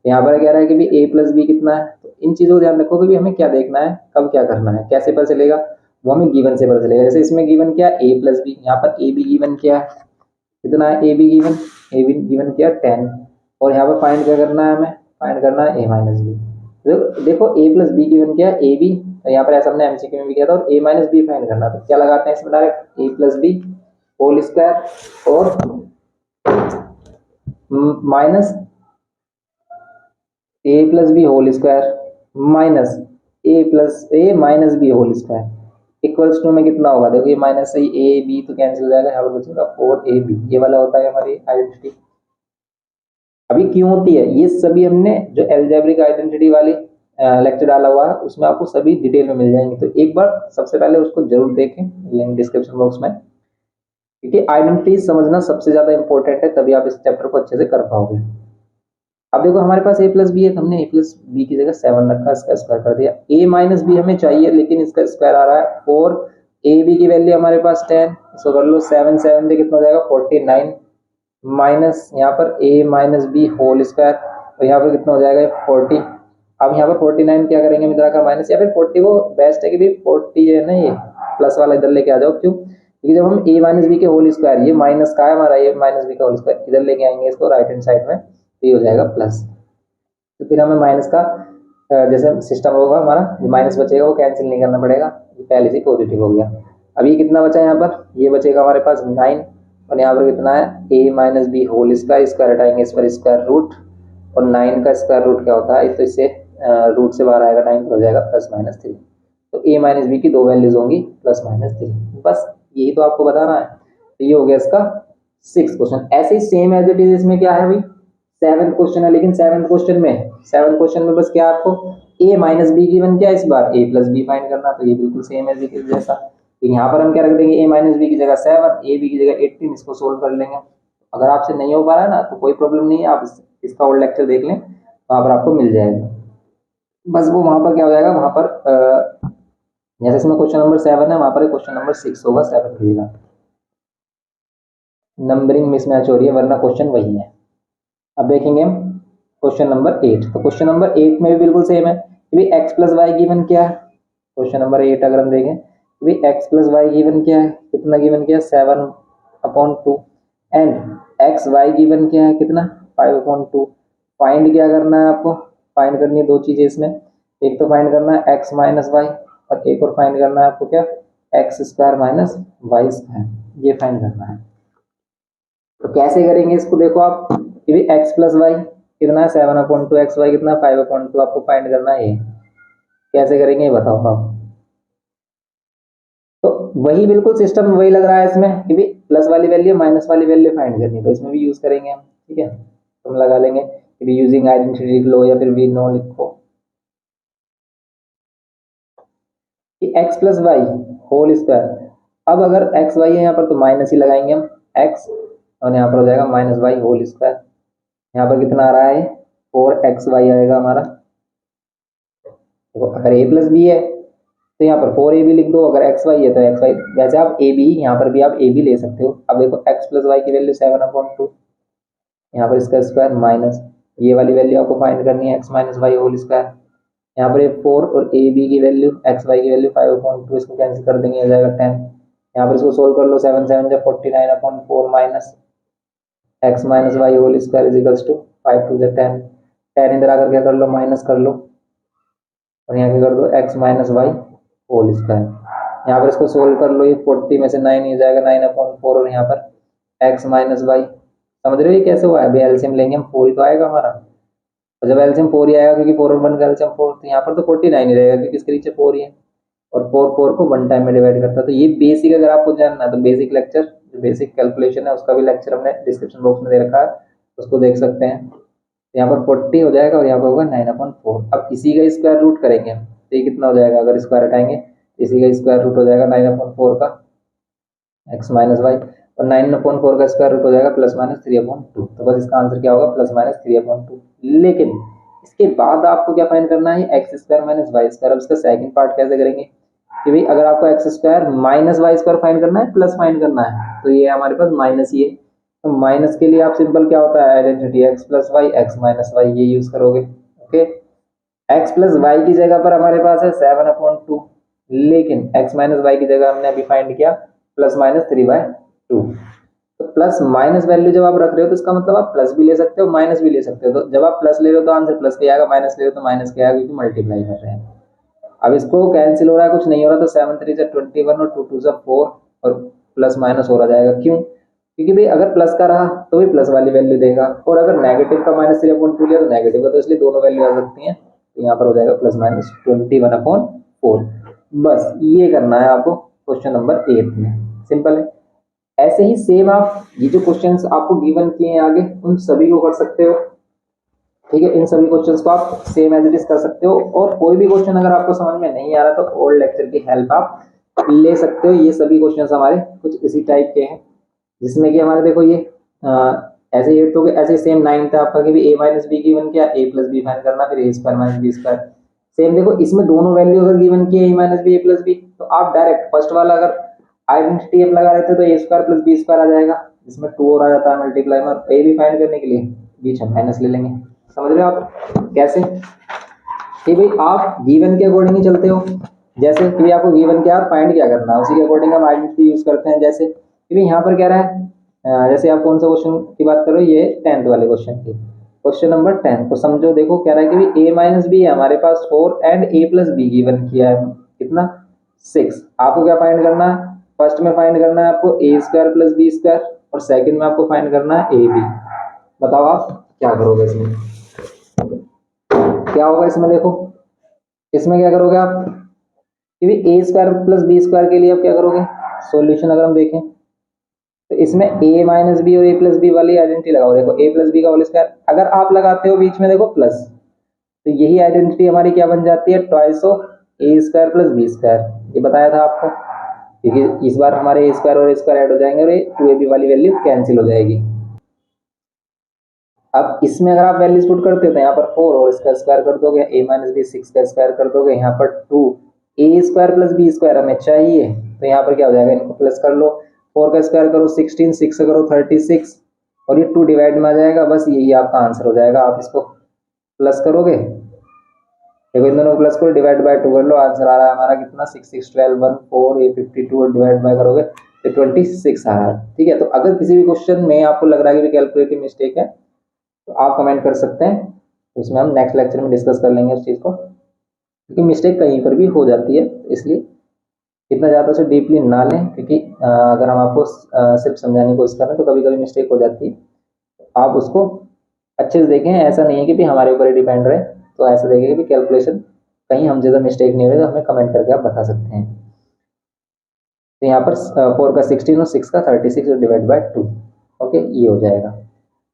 यहाँ पर कह रहा है कि भी a प्लस बी कितना है, तो इन चीज़ों को ध्यान रखो कि भी हमें क्या देखना है, कब क्या करना है, कैसे पता चलेगा, वो हमें गिवन से पता चलेगा। जैसे इसमें गिवन क्या है a प्लस बी, यहाँ पर a बी गिवन क्या है, कितना है a बी गिवन क्या है 10, और यहाँ पर फाइंड क्या करना है, हमें फाइंड करना है a माइनस बी। देखो a प्लस बी गिवन क्या है a बी, तो यहाँ पर ऐसा हमने एमसीक्यू में भी किया था, और a माइनस बी फाइंड करना, तो क्या लगाते हैं इसमें direct a plus B whole square और minus a plus B whole square minus a minus B whole square equals to में कितना होगा, देखो ये माइनस से a b तो कैंसिल हो जाएगा, यहाँ पर बचेगा 4ab, ये वाला होता है हमारी आइडेंटिटी। अभी क्यों होती है, ये सभी हमने जो एल्जेब्रिक आइडेंटिटी वाली लेक्चर डाला हुआ है उसमें आपको सभी डिटेल में मिल जाएंगे, तो एक बार सबसे पहले उसको जरूर देखें, लिंक डिस्क्रिप्शन बॉक्स में, क्योंकि आइडेंटिटी समझना सबसे ज्यादा इंपॉर्टेंट है, तभी आप इस चैप्टर को अच्छे से कर पाओगे। अब देखो हमारे पास a प्लस बी है, हमने a प्लस बी की जगह 7 रखा, इसका स्क्वायर कर दिया। a माइनस बी हमें चाहिए, लेकिन इसका स्क्वायर आ रहा है 4, a b की वैल्यू हमारे पास 10, इसको कर लो 7 7 से कितना हो जाएगा 49, माइनस यहाँ पर a minus B whole square, और यहाँ पर कितना हो जाएगा 40। अब यहाँ पर 49 क्या करेंगे मित्र आकर माइनस, या फिर 40 को बेस्ट है कि भी 40 है ना, ये प्लस वाला इधर लेके आ जाओ, क्यों, क्योंकि जब हम a माइनस बी के होल स्क्वायर, ये माइनस का है हमारा, a माइनस बी का होल स्क्वायर इधर लेके आएंगे इसको राइट हैंड साइड में, तो ये हो जाएगा प्लस। तो फिर हमें माइनस का जैसे सिस्टम होगा हमारा, जो माइनस बचेगा वो कैंसिल नहीं करना पड़ेगा, पहले से पॉजिटिव हो गया। अब ये कितना बचा है यहाँ पर, ये बचेगा हमारे पास 9, और यहाँ पर कितना है a minus B whole square, square हटाएंगे इस पर स्क्वायर रूट, और 9 का स्क्वायर रूट क्या होता है, तो इससे रूट से बाहर आएगा 9 तो हो जाएगा +-3। तो a माइनस बी की दो वैल्यूज होंगी +-3, बस यही तो आपको बताना है। तो ये हो गया इसका 6th क्वेश्चन। ऐसे ही सेम एज इट इज इसमें क्या है भाई 7th क्वेश्चन है, लेकिन 7th क्वेश्चन में बस क्या आपको a माइनस बी गिवन क्या है, इस बार a प्लस बी फाइंड करना। तो ये बिल्कुल सेम एज इट इज जैसा। तो यहाँ पर हम क्या रख देंगे a माइनस बी की जगह 7, a बी की जगह 18, इसको सोल्व कर लेंगे। अगर आपसे नहीं हो पा रहा है ना तो कोई प्रॉब्लम नहीं है, आप इसका ओल्ड लेक्चर देख लें, वहां पर आपको मिल जाएगा। बस वो वहां पर क्या हो जाएगा, वहां पर जैसे इसमें क्वेश्चन नंबर 7 है, वहां पर क्वेश्चन नंबर 6 होगा, 7 रहेगा। नंबरिंग मिसमैच हो रही है, वरना क्वेश्चन वही है। अब देखेंगे हम क्वेश्चन नंबर 8। तो क्वेश्चन नंबर 8 में भी बिल्कुल सेम है कि एक्स प्लस वाई गिवन क्या है। क्वेश्चन नंबर 8 अगर हम देखें कि एक्स प्लस वाई गिवन क्या है, कितना गिवन किया 7/2, एंड एक्स वाई गिवन क्या है, कितना 5/2। फाइंड क्या करना है आपको, फाइंड करनी है दो चीजें इसमें, एक तो फाइंड करना है एक्स माइनस वाई, और एक और फाइंड करना है आपको क्या X square minus Y square, ये फाइंड करना है। तो कैसे करेंगे इसको, देखो आप कि एक्स प्लस वाई कितना है 7/2, एक्स वाई कितना 5/2, आपको फाइंड करना है। कैसे करेंगे ये बताओ आप। तो वही बिल्कुल सिस्टम वही लग रहा है इसमें कि भी प्लस वाली वैल्यू माइनस वाली वैल्यू फाइंड करनी है, तो इसमें भी यूज करेंगे हम। ठीक है, तो हम लगा लेंगे कि भी यूजिंग आइडेंटिटी लिख लो या फिर वी नो लिखो कि X plus Y whole square. अब अगर एक्स वाई है यहाँ पर तो माइनस ही लगाएंगे हम एक्स, और यहाँ पर हो जाएगा माइनस वाई होल स्क्वायर। यहाँ पर कितना आ रहा है 4xy आएगा हमारा। देखो अगर a प्लस बी है तो यहाँ पर 4ab लिख दो, अगर xy है तो xy, वैसे आप ab यहाँ पर भी आप ab ले सकते हो। अब देखो x प्लस वाई की वैल्यू 7/2, यहाँ पर इसका स्क्वायर माइनस ये वाली वैल्यू आपको फाइंड करनी है x minus Y whole square. यहाँ पर 4 और ab की वैल्यू xy की वैल्यू 5/2, इसको कैंसिल कर देंगे, आ जाएगा 10। यहाँ पर इसको सोल्व कर लो, 7 7 जब 49/4 minus x minus Y whole square is equals to 5 2 10। 10 इधर आकर क्या कर लो माइनस कर लो, और यहाँ क्या कर दो x minus Y whole square. यहाँ पर इसको सोल्व कर लो, ये 40 में से 9 ही जाएगा 9/4, और यहाँ पर x माइनस वाई, समझ रहे हो ये कैसे हुआ है। अभी एलसीएम लेंगे हम 4 ही तो आएगा हमारा, और जब एलसीएम 4 ही आएगा क्योंकि 4 और 1 का एलसीएम 4, तो यहाँ पर तो 49 ही रहेगा क्योंकि इसके नीचे 4 ही है, और 4 को 1 टाइम में डिवाइड करता है। तो ये बेसिक अगर आपको जानना है तो बेसिक लेक्चर, जो बेसिक कैलकुलेशन है उसका भी लेक्चर हमने डिस्क्रिप्शन बॉक्स में दे रखा है, उसको देख सकते हैं। यहाँ पर 40 हो जाएगा और यहाँ पर होगा 9/4। अब इसी का स्क्वायर रूट करेंगे हम, तो ये कितना हो जाएगा, अगर स्क्वायर हटाएंगे इसी का स्क्वायर रूट हो जाएगा 9/4 का x माइनस वाई, और 9/4 का स्क्वायर रूट हो जाएगा प्लस माइनस 3/2। तो बस इसका आंसर क्या होगा प्लस माइनस 3/2। लेकिन इसके बाद आपको क्या फाइंड करना है X square minus Y square. अब इसका सेकंड पार्ट कैसे करेंगे कि भाई अगर आपको X square minus Y square find करना है प्लस फाइंड करना है, तो ये हमारे पास माइनस ही है। तो माइनस के लिए आप सिंपल क्या होता है identity X plus Y X minus Y, ये यूज करोगे। ओके, एक्स प्लस वाई की जगह पर हमारे पास है 7/2, लेकिन एक्स माइनस वाई की जगह हमने अभी फाइंड किया प्लस माइनस 3/2। तो प्लस माइनस वैल्यू जब आप रख रहे हो तो इसका मतलब आप प्लस भी ले सकते हो माइनस भी ले सकते हो। तो जब आप प्लस ले रहे हो तो आंसर प्लस के आएगा, माइनस ले रहे हो तो माइनस के आएगा, क्योंकि मल्टीप्लाई कर रहे हैं। अब इसको कैंसिल हो रहा है, कुछ नहीं हो रहा, तो 7 3 जा 21 और 2 2 जा 4, और प्लस माइनस हो रहा जाएगा। क्यों, क्योंकि भाई अगर प्लस का रहा तो भी प्लस वाली वैल्यू देगा, और अगर नेगेटिव का माइनस 3/2 लिया तो नेगेटिव का, तो इसलिए दोनों वैल्यू आ सकती हैं। तो यहाँ पर हो जाएगा प्लस माइनस 21/4। बस ये करना है आपको क्वेश्चन नंबर 8 में, सिंपल है। ऐसे ही सेम आप ये जो क्वेश्चंस आपको गिवन किए हैं आगे उन सभी को कर सकते हो। ठीक है, इन सभी क्वेश्चंस को आप सेम एज इट इज कर सकते हो, और कोई भी क्वेश्चन अगर आपको समझ में नहीं आ रहा तो ओल्ड लेक्चर की हेल्प आप ले सकते हो। ये सभी क्वेश्चंस हमारे कुछ इसी टाइप के हैं, जिसमें कि हमारे देखो ये ऐसे 8 हो गए, ऐसे सेम 9 था आपका कि भी a माइनस बी गिवन किया, a प्लस बी फाइंड करना, फिर a square minus B square. Same देखो इसमें दोनों वैल्यू अगर गिवन किया a minus B a plus B, तो आप डायरेक्ट फर्स्ट वाला अगर आइडेंटिटी एफ लगा रहते तो a square plus B square आ जाएगा, जिसमें 2 और आ जाता है मल्टीप्लाई में, और a भी फाइंड करने के लिए बीच में माइनस ले लेंगे। समझ रहे हो आप कैसे कि भाई आप गिवन के अकॉर्डिंग ही चलते हो। जैसे कि आपको गिवन क्या फाइंड क्या करना है उसी के अकॉर्डिंग हम आइडेंटिटी यूज करते हैं। जैसे कि भाई यहाँ पर क्या रहा है, जैसे आप कौन सा क्वेश्चन की बात करो, ये 10th वाले क्वेश्चन की, क्वेश्चन नंबर 10। तो समझो देखो क्या रहा है कि भाई a माइनस बी है हमारे पास 4 and a plus B given किया है कितना 6। आपको क्या फाइंड करना है, फर्स्ट में फाइंड करना है आपको a square plus B square, और सेकंड में आपको फाइंड करना है a बी। बताओ आप क्या करोगे इसमें, क्या होगा इसमें, देखो इसमें क्या करोगे आप कि a square plus B square के लिए आप क्या करोगे, सॉल्यूशन अगर हम देखें तो इसमें a माइनस बी और a प्लस बी वाली आइडेंटिटी लगाओ। देखो a प्लस बी का होल स्क्वायर, अगर आप लगाते हो बीच में देखो प्लस, तो यही आइडेंटिटी हमारी क्या बन जाती है, twice of A square plus B square. ये बताया था आपको, क्योंकि इस बार हमारे ए स्क्वायर और ए स्क्वायर ऐड हो जाएंगे और ये 2ab वाली वैल्यू कैंसिल हो जाएगी। अब इसमें अगर आप वैल्यूज पुट करते हो तो यहाँ पर 4 और इसका स्क्वायर कर दोगे, a माइनस बी 6 का स्क्वायर कर दोगे, यहाँ पर 2 ए स्क्वायर प्लस बी स्क्वायर हमें चाहिए, तो यहाँ पर क्या हो जाएगा, इनको प्लस कर लो, 4 का स्क्वायर करो 16, 6 का करो 36 और ये 2 डिवाइड में आ जाएगा। बस यही आपका आंसर हो जाएगा। आप इसको प्लस करोगे, देखो इन दोनों को प्लस करो, डिवाइड बाय 2 कर लो, आंसर आ रहा है हमारा कितना, 6 6 12 1 4, ये 52 और डिवाइड बाय करोगे तो 26 आ रहा है। ठीक है, तो अगर किसी भी क्वेश्चन में आपको लग रहा है कि कैलकुलेटिव मिस्टेक है तो आप कमेंट कर सकते हैं, तो उसमें हम नेक्स्ट लेक्चर में डिस्कस कर लेंगे उस चीज़ को, क्योंकि मिस्टेक कहीं पर भी हो जाती है, इसलिए इतना ज़्यादा उसे डीपली ना लें, क्योंकि अगर हम आपको सिर्फ समझाने की कोशिश करें तो कभी कभी मिस्टेक हो जाती है। आप उसको अच्छे से देखें, ऐसा नहीं है कि भी हमारे ऊपर ही डिपेंड रहे, तो ऐसा देखें कि कैलकुलेशन कहीं हम ज़्यादा मिस्टेक नहीं हो रही तो हमें कमेंट करके आप बता सकते हैं। तो यहाँ पर 4 का 16 और 6 का 36 और डिवाइड बाय 2, ओके, ये हो जाएगा।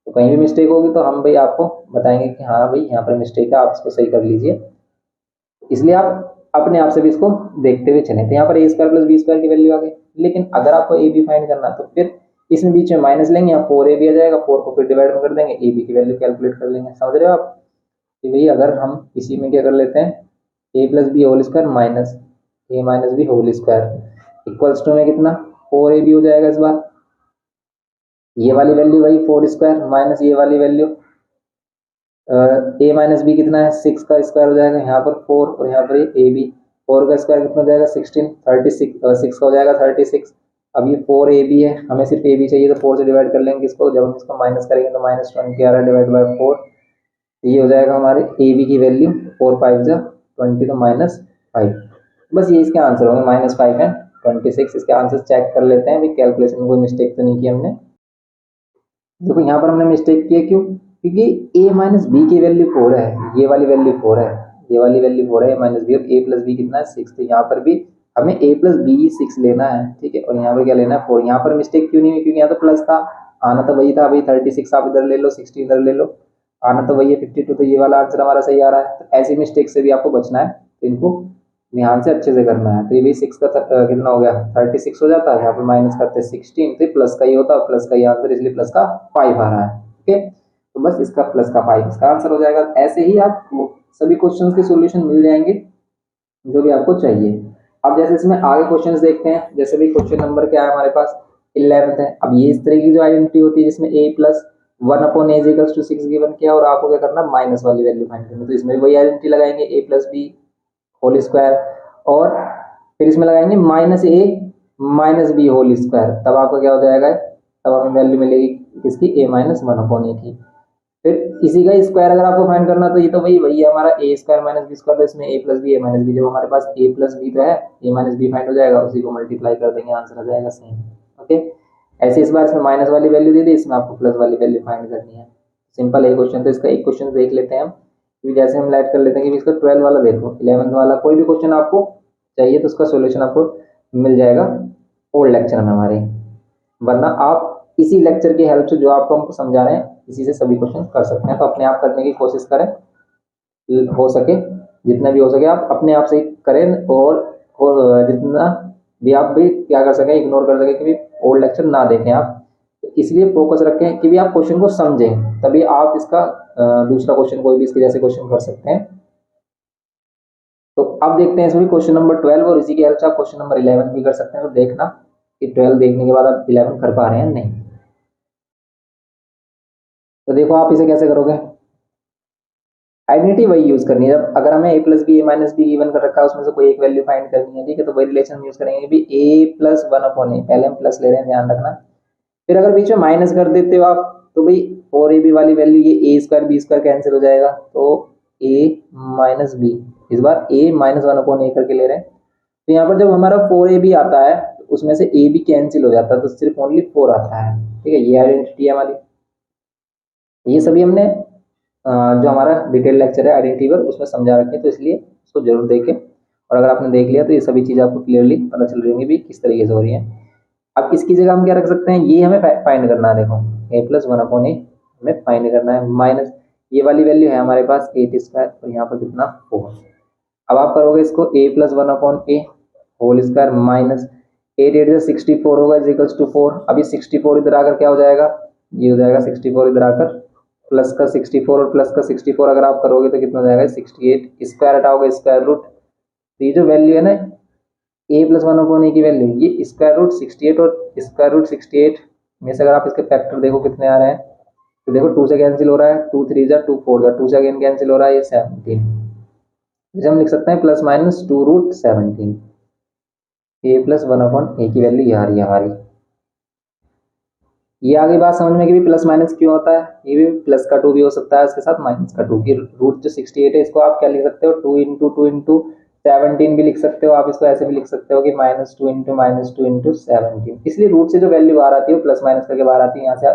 तो कहीं भी मिस्टेक होगी तो हम भाई आपको बताएंगे कि हाँ भाई यहाँ पर मिस्टेक है, आप इसको सही कर लीजिए। इसलिए आप अपने आप से भी इसको देखते हुए चलें। तो यहाँ पर ए स्क्वायर प्लस बी स्क्वायर की वैल्यू आ गई, लेकिन अगर आपको ए बी फाइंड करना तो फिर इसमें बीच में माइनस लेंगे, यहाँ 4a भी आ जाएगा, 4 को फिर डिवाइड में कर देंगे, ए बी की वैल्यू कैलकुलेट कर लेंगे। समझ रहे हो आप कि भाई अगर हम इसी में क्या कर लेते हैं, a plus B whole square minus a minus B whole square equals to में कितना, 4ab हो जाएगा इस बार, ये वाली वैल्यू वही 4 स्क्वायर माइनस ये वाली वैल्यू ए माइनस बी कितना है, 6 का स्क्वायर हो जाएगा, यहाँ पर 4 और यहाँ पर ए बी, 4 का स्क्वायर कितना हो जाएगा 16, 36 6 का हो जाएगा 36। अब ये 4 ए बी है, हमें सिर्फ ए बी चाहिए तो 4 से डिवाइड कर लेंगे इसको, जब हम इसको माइनस करेंगे तो माइनस 20 आ रहा है डिवाइड बाई 4, ये हो जाएगा हमारे ए बी की वैल्यू 4 5 जा 20 तो -5। बस ये इसके आंसर होंगे -5 एंड 26। इसके आंसर चेक कर लेते हैं भाई, कैलकुलेशन में कोई मिस्टेक तो नहीं की हमने। देखो यहाँ पर हमने मिस्टेक किया, क्यों, क्योंकि a माइनस बी की वैल्यू 4 है, ये वाली वैल्यू 4 है, ये वाली वैल्यू 4 है, a माइनस बी, और a प्लस बी कितना है 6, तो यहाँ पर भी हमें a प्लस बी 6 लेना है। ठीक है, और यहाँ पर क्या लेना है 4। यहाँ पर मिस्टेक क्यों नहीं हुई, क्योंकि यहाँ तो प्लस था, आना तो वही था भाई, 36 आप इधर ले लो, 60 इधर ले लो, आना तो वही है 52, तो ये वाला आंसर हमारा सही आ रहा है। तो ऐसी मिस्टेक से भी आपको बचना है, तो इनको ध्यान से अच्छे से करना है। तो ये भी 6 का कितना हो गया 36 हो जाता है, यहाँ पर माइनस करते हैं 16, तो प्लस का ही होता है, प्लस का ही आंसर, इसलिए प्लस का 5 आ रहा है। ओके, तो बस इसका प्लस का 5 इसका आंसर हो जाएगा। ऐसे ही आपको सभी क्वेश्चंस के सॉल्यूशन मिल जाएंगे जो भी आपको चाहिए। अब जैसे इसमें आगे क्वेश्चंस देखते हैं, जैसे भी क्वेश्चन नंबर क्या है हमारे पास 11th है। अब ये इस तरह की जो आइडेंटिटी होती है जिसमें a plus 1/a equals to 6 given किया, और आपको क्या करना, माइनस वाली वैल्यू फाइंड करनी। तो इसमें वही आइडेंटिटी लगाएंगे, a plus B whole square, और फिर इसमें लगाएंगे -a minus B whole square, तब आपका क्या हो जाएगा, तब हमें वैल्यू मिलेगी किसकी, a माइनस 1/a की। फिर इसी का स्क्वायर अगर आपको फाइंड करना तो ये तो वही है हमारा a square minus B square, तो इसमें a plus B a minus B, जब हमारे पास a प्लस बी तो है, a माइनस बी फाइंड हो जाएगा, उसी को मल्टीप्लाई कर देंगे, आंसर आ जाएगा सेम। ओके, ऐसे इस बार इसमें माइनस वाली वैल्यू दे दी, इसमें आपको प्लस वाली वैल्यू फाइंड करनी है। सिंपल है क्वेश्चन। तो इसका एक क्वेश्चन देख लेते हैं हम, क्योंकि जैसे हम लाइट कर लेते हैं कि इसका 12 वाला देखो, 11 वाला कोई भी क्वेश्चन आपको चाहिए तो उसका सोल्यूशन आपको मिल जाएगा ओल्ड लेक्चर में हमारे, वरना आप इसी लेक्चर की हेल्प से जो आपको हमको समझा रहे हैं इसी से सभी क्वेश्चन कर सकते हैं। तो अपने आप करने की कोशिश करें, हो सके जितना भी हो सके आप अपने आप से करें, और जितना भी आप भी क्या कर सकें, इग्नोर कर सकें कि भी ओल्ड लेक्चर ना देखें आप। तो इसलिए फोकस रखें कि भी आप क्वेश्चन को समझें, तभी आप इसका दूसरा क्वेश्चन कोई भी इसके जैसे क्वेश्चन कर सकते हैं। तो अब देखते हैं इसमें क्वेश्चन नंबर 12, और इसी की हेल्प से आप क्वेश्चन नंबर 11 भी कर सकते हैं। तो देखना कि 12 देखने के बाद आप 11 कर पा रहे हैं नहीं। तो देखो आप इसे कैसे करोगे, आइडेंटिटी वही यूज करनी है। जब अगर हमें a plus B a minus B given कर रखा है, उसमें से कोई एक वैल्यू फाइंड करनी है, ठीक है, तो वही रिलेशन यूज करेंगे भी a प्लस 1/a, पहले हम प्लस ले रहे हैं, ध्यान रखना। फिर अगर बीच में माइनस कर देते हो आप तो भाई 4ab वाली वैल्यू, ये a square b square cancel हो जाएगा, तो a माइनस बी, इस बार a माइनस 1/a करके ले रहे हैं। तो यहाँ पर जब हमारा 4ab आता है तो उसमें से a भी कैंसिल हो जाता है, तो सिर्फ ओनली 4 आता है। ठीक है, ये आइडेंटिटी है हमारी। ये सभी हमने जो हमारा डिटेल लेक्चर है आइडेंटिटी पर, उसमें समझा रखे हैं, तो इसलिए उसको जरूर देखें। और अगर आपने देख लिया तो ये सभी चीज़ आपको क्लियरली पता चल रही होंगी भी किस तरीके से हो रही है। अब इसकी जगह हम क्या रख सकते हैं, ये हमें फाइंड करना है। देखो a+1/a हमें फाइंड करना है, माइनस ये वाली वैल्यू है हमारे पास 8² और यहाँ पर कितना 4। अब आप करोगे इसको a+1/a होल स्क्वायर माइनस 8×8 = 64 होगा इज टू 4। अभी 64 इधर आकर क्या हो जाएगा, ये हो जाएगा 64 इधर आकर प्लस का 64 और प्लस का 64 अगर आप करोगे तो कितना हो जाएगा 68। स्क्वायर हटाओगे स्क्वायर रूट, तो ये जो वैल्यू है ना a+1/a की वैल्यू, ये स्क्वायर रूट 68 और स्क्वायर रूट 68 में से अगर आप इसके फैक्टर देखो कितने आ रहे हैं, तो देखो 2 से कैंसिल हो रहा है, 2 3 जा 2 4 जा 2 से अगेन कैंसिल हो रहा है, ये 17। जैसे हम लिख सकते हैं +-2√17। a+1/a की वैल्यू ये आ रही है हमारी। ये आगे बात समझ में कि भी प्लस माइनस क्यों होता है, ये भी प्लस का 2 भी हो सकता है उसके साथ माइनस का 2 की रूट जो 68 है इसको आप क्या लिख सकते हो 2 × 2 × 17 भी लिख सकते हो आप, इसको ऐसे भी लिख सकते हो कि -2 × -2 × 17। इसलिए रूट से जो वैल्यू बाहर आती है वो प्लस माइनस करके बाहर आती है। यहाँ से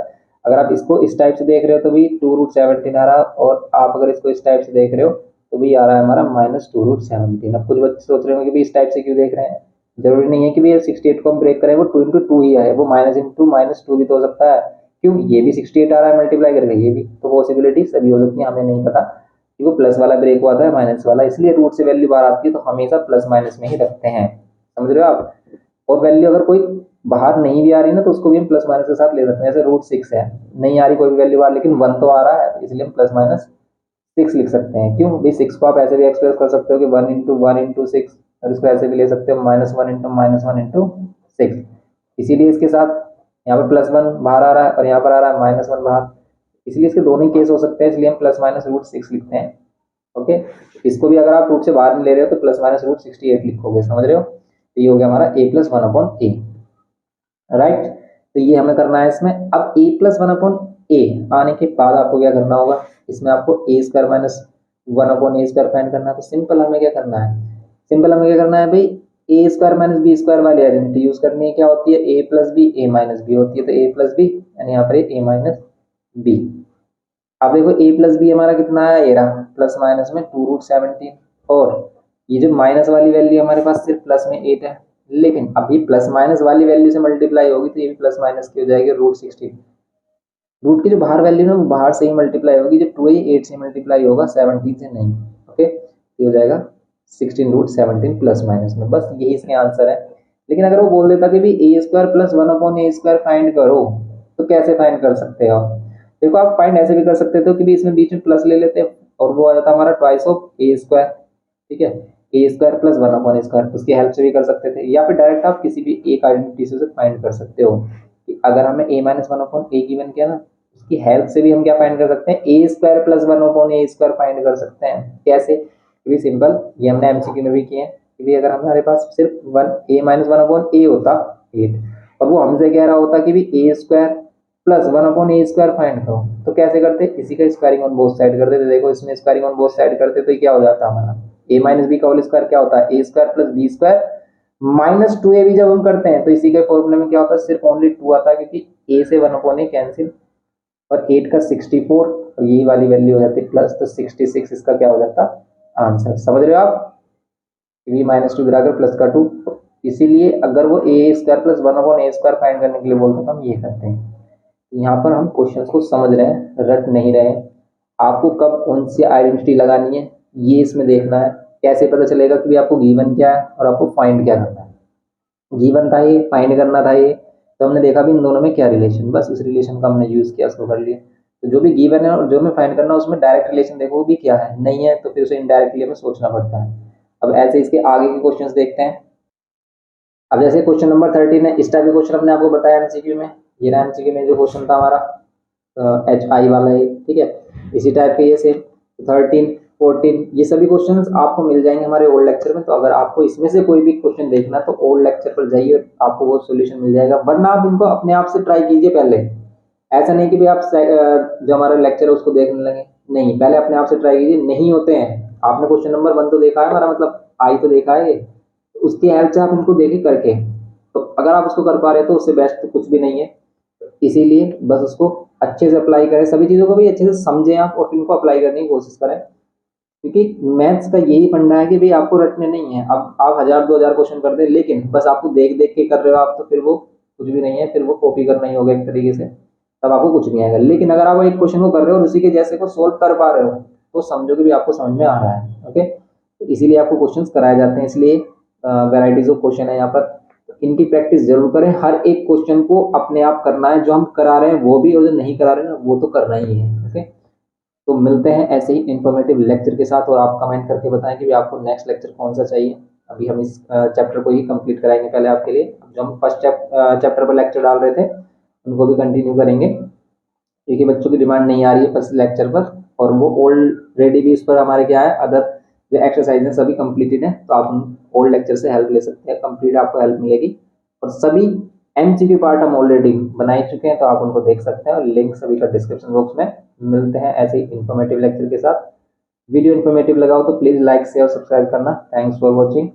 अगर आप इसको इस टाइप से देख रहे हो तो भी 2√17 आ रहा है, और आप अगर इसको इस टाइप से देख रहे हो तो भी आ रहा है हमारा -2√17। अब कुछ बच्चे सोच रहे होंगे कि इस टाइप से क्यों देख रहे हैं, जरूरी नहीं है कि भैया 68 को हम ब्रेक करें वो 2 × 2 ही आए, वो -2 भी तो हो सकता है। क्यों, ये भी 68 आ रहा है मल्टीप्लाई करके, ये भी तो पॉसिबिलिटी सभी हो सकती है, हमें नहीं पता कि वो प्लस वाला ब्रेक हुआ था माइनस वाला, इसलिए रूट से वैल्यू बाहर आती है तो हमेशा प्लस माइनस में ही रखते हैं। समझ रहे हो आप। और वैल्यू अगर कोई बाहर नहीं भी आ रही ना तो उसको भी हम प्लस माइनस के साथ ले सकते हैं। जैसे √6 है, नहीं आ रही कोई भी वैल्यू बाहर लेकिन 1 तो आ रहा है, इसलिए हम +-6 लिख सकते हैं। क्यों भाई, 6 को आप ऐसे भी एक्सप्रेस कर सकते हो कि 1 × 1 × 6, और इसको ऐसे भी ले सकते हो -1 × -1 × 6। इसीलिए इसके साथ यहाँ पर +1 बाहर आ रहा है और यहाँ पर आ रहा है -1 बाहर, इसलिए इसके दोनों ही केस हो सकते हैं, इसलिए हम +-√6 लिखते हैं। ओके, इसको भी अगर आप रूट से बाहर नहीं ले रहे हो तो +-√68 लिखोगे। समझ रहे हो, तो ये हो गया हमारा a+1/a। राइट, तो ये हमें करना है इसमें। अब a+1/a आने के बाद आपको क्या करना होगा, इसमें आपको a²-1/a² फाइंड करना है। तो सिंपल हमें क्या करना है, सिंपल हमें क्या करना है भाई, a² - b² वाली आइडेंटिटी यूज करनी है। क्या होती है, a+b a-b होती है, तो a+b यानी यहाँ पर a-b। अब देखो a+b हमारा कितना है, ये रहा प्लस माइनस में 2√17, और ये जो माइनस वाली वैल्यू हमारे पास सिर्फ प्लस में 8 है, लेकिन अभी प्लस माइनस वाली वैल्यू से मल्टीप्लाई होगी तो ये भी प्लस माइनस की हो जाएगी √16। रूट की जो बाहर वैल्यू है वो बाहर से ही मल्टीप्लाई होगी, जो 2 है 8 से मल्टीप्लाई होगा 17 से नहीं। ओके, ये हो जाएगा 16√17 प्लस माइनस में, बस यही इसके आंसर है। लेकिन अगर वो बोल देता कि भी a²+1/a² फाइंड करो, तो कैसे फाइंड कर सकते हो आप। देखो आप फाइंड ऐसे भी कर सकते थे कि भी इसमें बीच में प्लस ले लेते और वो आ जाता हमारा ट्वाइस ऑफ a²। ठीक है, a²+1/a², उसकी हेल्प से भी कर सकते थे, या फिर डायरेक्ट आप किसी भी एक आइडेंटिटी से फाइंड कर सकते हो। अगर हमें a-1/a गिवन किया ना, उसकी हेल्प से भी हम क्या फाइंड कर सकते हैं, a²+1/a² फाइंड कर सकते हैं। कैसे, भी सिंपल, ये हमने एमसीक्यू में भी किए हैं कि भी अगर हमारे पास सिर्फ a-1/a होता 8, और वो हमसे कह रहा होता कि भी a²+1/a² फाइंड करो, तो कैसे करते, इसी का स्क्वायरिंग ऑन बोथ साइड करते थे। देखो इसमें स्क्वायरिंग ऑन बोथ साइड करते तो क्या हो जाता हमारा, a-b का होल स्क्वायर क्या होता है, a²+b² -2a भी जब हम करते हैं तो इसी के फॉर्मूले में क्या होता है, सिर्फ ओनली 2 आता है, क्योंकि a से 1/a कैंसिल, और 8 का 64 और यही वाली वैल्यू हो जाती है प्लस, तो 66 इसका क्या हो जाता आंसर। समझ रहे हो आप, भी -2 गिराकर प्लस का 2, इसीलिए अगर वो a²+1/a² फाइंड करने के लिए बोलते तो हम ये करते हैं। यहाँ पर हम क्वेश्चंस को समझ रहे हैं, रट नहीं रहे। आपको कब कौन सी आइडेंटिटी लगानी है ये इसमें देखना है। कैसे पता चलेगा कि आपको गिवन क्या है और आपको फाइंड क्या करना है। गिवन था ये, फाइंड करना था ये, तो हमने देखा भी इन दोनों में क्या रिलेशन, बस उस रिलेशन का हमने यूज किया, उसको कर लिया। तो जो भी गिवन है और जो हमें फाइंड करना है उसमें डायरेक्ट रिलेशन देखो वो भी क्या है, नहीं है तो फिर उसे इनडायरेक्टली हमें सोचना पड़ता है। अब ऐसे इसके आगे के क्वेश्चन देखते हैं। अब जैसे क्वेश्चन नंबर 13 है, इस टाइप के क्वेश्चन हमने आपको बताया एमसीक्यू में। ये रहा एमसीक्यू में जो क्वेश्चन था हमारा HI वाला है, ठीक है, इसी टाइप के ये सेम 13 14 ये सभी क्वेश्चंस आपको मिल जाएंगे हमारे ओल्ड लेक्चर में। तो अगर आपको इसमें से कोई भी क्वेश्चन देखना है तो ओल्ड लेक्चर पर जाइए और आपको वो सॉल्यूशन मिल जाएगा, वरना आप इनको अपने आप से ट्राई कीजिए पहले। ऐसा नहीं कि भी आप जो हमारा लेक्चर है उसको देखने लगे, नहीं, पहले अपने आप से ट्राई कीजिए। नहीं होते हैं, आपने क्वेश्चन नंबर 1 तो देखा है हमारा, मतलब आई तो देखा है, तो उसकी हेल्प से आप इनको देखे करके, तो अगर आप उसको कर पा रहे हैं तो उससे बेस्ट तो कुछ भी नहीं है। इसीलिए बस उसको अच्छे से अप्लाई करें, सभी चीज़ों को भी अच्छे से समझें आप और इनको अप्लाई करने की कोशिश करें। क्योंकि मैथ्स का यही फंडा है कि भाई आपको रटने नहीं है। अब आप 1000-2000 क्वेश्चन कर दें, लेकिन बस आपको देख देख के कर रहे हो आप, तो फिर वो कुछ भी नहीं है, फिर वो कॉपी करना ही होगा एक तरीके से, तब आपको कुछ नहीं आएगा। लेकिन अगर आप एक क्वेश्चन को कर रहे हो और उसी के जैसे को सोल्व कर पा रहे हो, तो समझो कि भी आपको समझ में आ रहा है। ओके, तो इसीलिए आपको क्वेश्चन कराए जाते हैं, इसलिए वेराइटीज ऑफ क्वेश्चन है यहाँ पर। तो इनकी प्रैक्टिस जरूर करें, हर एक क्वेश्चन को अपने आप करना है, जो हम करा रहे हैं वो भी, और जो नहीं करा रहे हैं वो तो करना ही है। ओके, तो मिलते हैं ऐसे ही इंफॉर्मेटिव लेक्चर के साथ, और आप कमेंट करके बताएं कि भी आपको नेक्स्ट लेक्चर कौन सा चाहिए। अभी हम इस चैप्टर को ही कंप्लीट कराएंगे पहले आपके लिए। जो हम फर्स्ट चैप्टर पर लेक्चर डाल रहे थे उनको भी कंटिन्यू करेंगे, क्योंकि बच्चों की डिमांड नहीं आ रही है फर्स्ट लेक्चर पर, और वो ऑलरेडी भी इस पर हमारे क्या है, अदर जो एक्सरसाइज है सभी कंप्लीटेड है, तो आप उन ओल्ड लेक्चर से हेल्प ले सकते हैं, कंप्लीट आपको हेल्प मिलेगी। और सभी एमसीक्यू पार्ट हम ऑलरेडी बना ही चुके हैं, तो आप उनको देख सकते हैं, और लिंक सभी का डिस्क्रिप्शन बॉक्स में। मिलते हैं ऐसे ही इंफॉर्मेटिव लेक्चर के साथ। वीडियो इन्फॉर्मेटिव लगा हो तो प्लीज लाइक शेयर सब्सक्राइब करना। Thanks for watching.